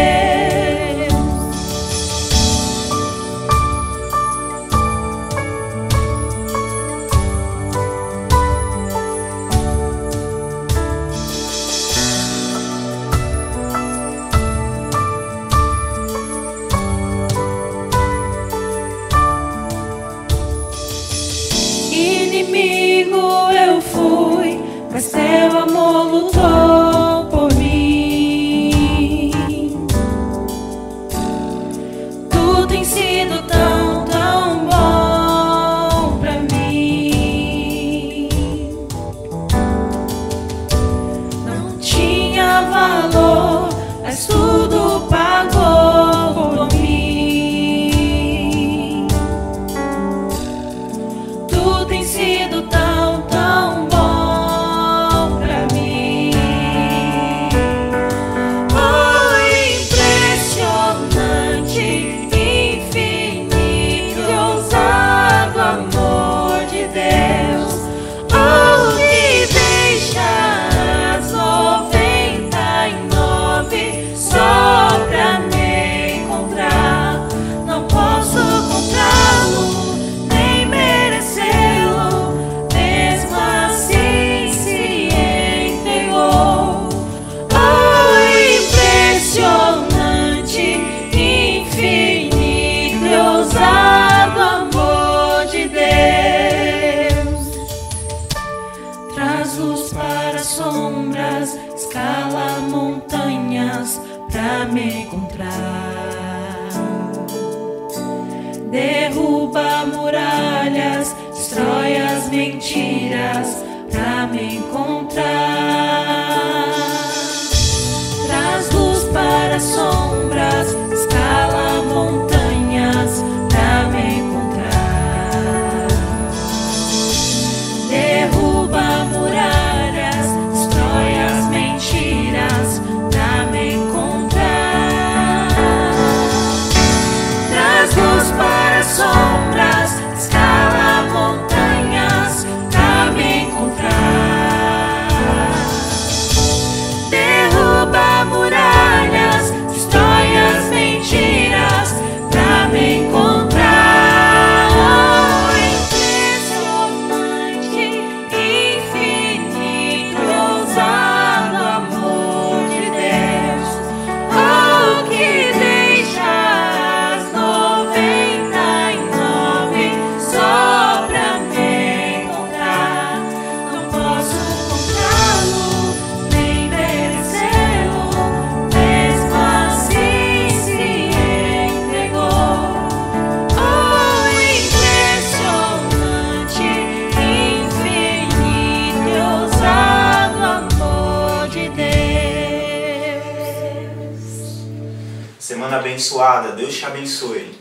Inimigo eu fui, mas teu amor lutou por mim. Tu tens sido tão, tão bom pra mim. Não tinha valor, mas tudo pagou por mim. Tu tens sido tão, tão bom pra mim. Oh, impressionante, infinito e ousado amor de Deus. Oh, que deixa as 99 só pra me encontrar. Não posso comprá-lo, nem merecê-lo, mesmo assim se entregou. Oh, impressionante, infinito e ousado amor de Deus. Traz luz para sombras, escala montanhas pra me encontrar. Derruba muralhas, destrói as mentiras pra me encontrar. Traz luz para sombras, escala montanhas pra me encontrar. Derruba muralhas, destrói as mentiras pra me encontrar. Traz luz para sombras, escala montanhas pra me encontrar. Derruba muralhas, destrói as mentiras pra me encontrar. Oh, impressionante, infinito, ousado amor de Deus. Oh, que deixa as 99 só pra me encontrar. Não posso comprá-lo, nem merecê-lo, mesmo assim se entregou. Oh, impressionante, infinito e ousado amor de Deus. Semana abençoada, Deus te abençoe.